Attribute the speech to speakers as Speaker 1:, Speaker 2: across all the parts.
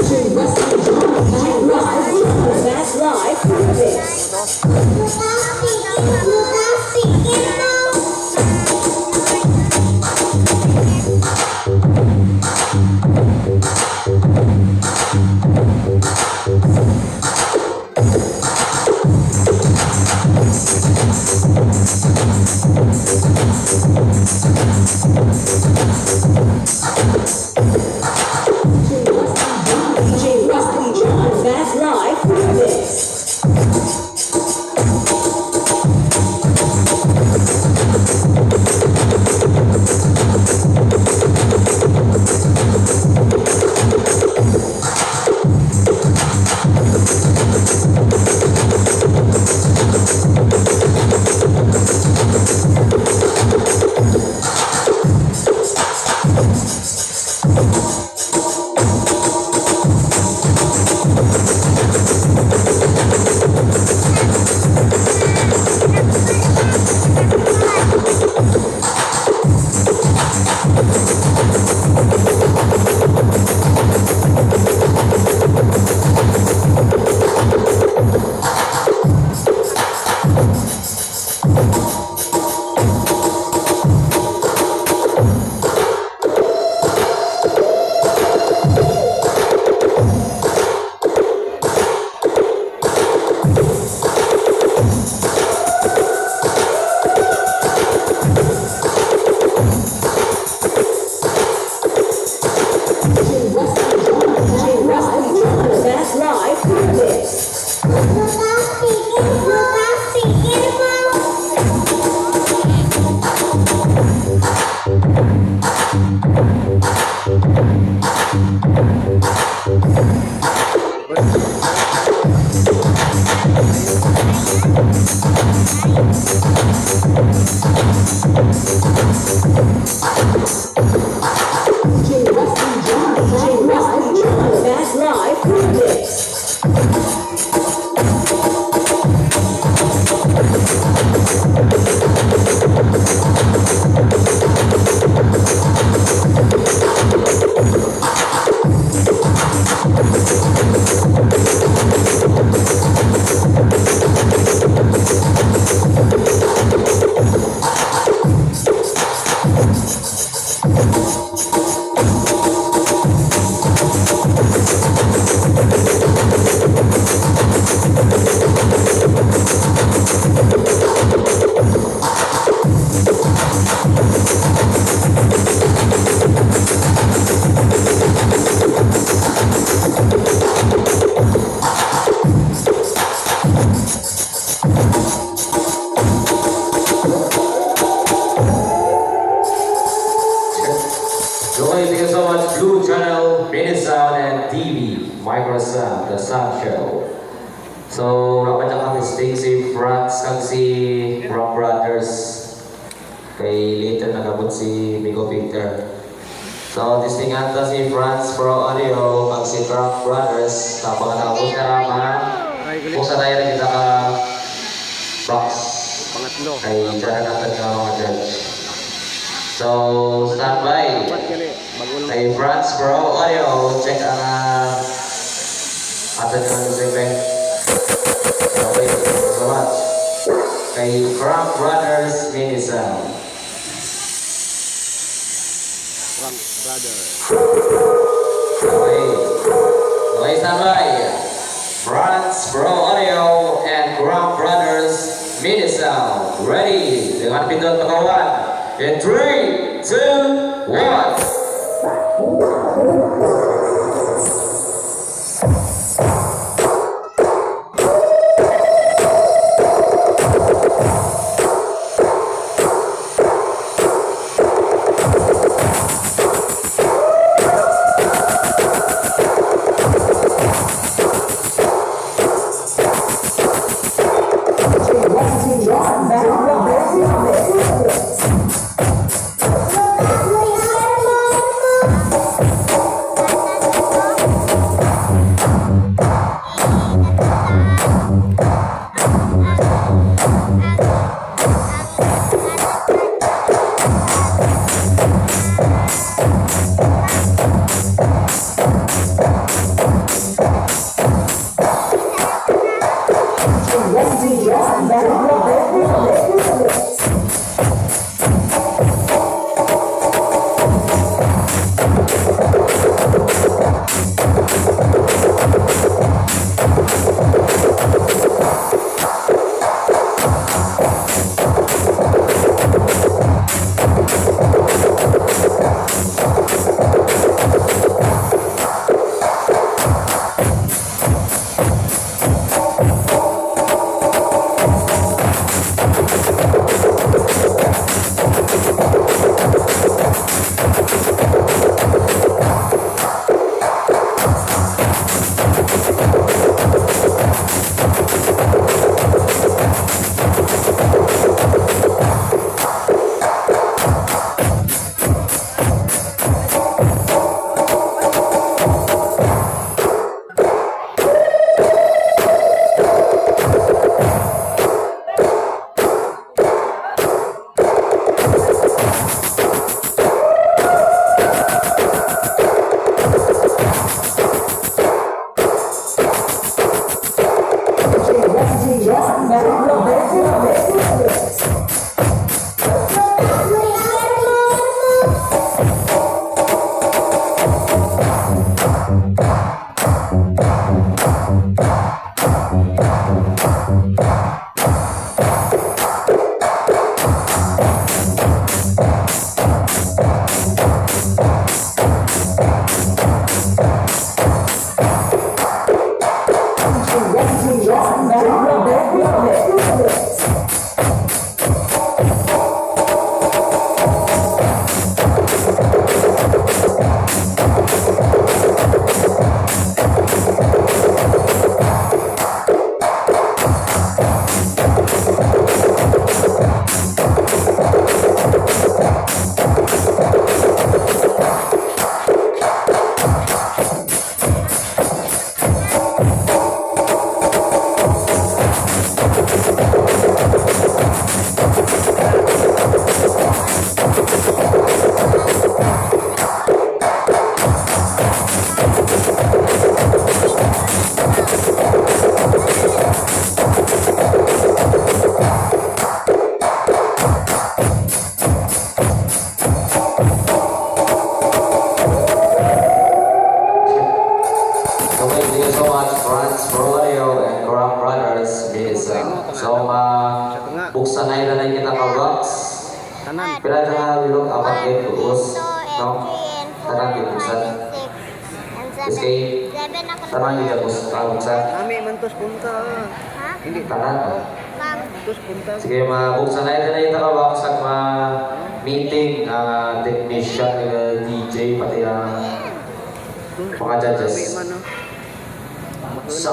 Speaker 1: That's life.
Speaker 2: Microsoft, The Sun Show. So, dapat niya kami si Franz kang si Rock Brothers. Kay later nagabot si Migo Victor. So, distingan ta si Franz Pro Audio kang si Rock Brothers. Tapos natapos na naman. Kung sa tayo na kita ka box. Kay dyan natin nga mga judge. So, standby. Kay Franz Pro Audio. Check ang atin ka music bank. Okay, thank you so much. Kay Rock Brothers Mini Sound.
Speaker 3: Rock Brothers.
Speaker 2: Okay. Okay, standby. Franz Pro Audio and Rock Brothers Mini Sound. Ready? Dengan pindot pekawan. In 3, 2, 1. Okay, thank you so much, Franz Prolayo and Corrupt Brothers. So, buksan na ilan kita ka-rocks.
Speaker 3: Tanan.
Speaker 2: Pila na bilog apat kayo tuos. No? Tanang yung buksan. Kasi, tanang yung buksan.
Speaker 3: Kami mantos punta. Hindi
Speaker 2: Tanang.
Speaker 3: mantos punta.
Speaker 2: Sige, buksan na ilan kita ka-rocks at meeting technician, DJ, pati mga judges.
Speaker 3: Kami man no.
Speaker 4: So,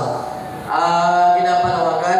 Speaker 4: pinapanawagan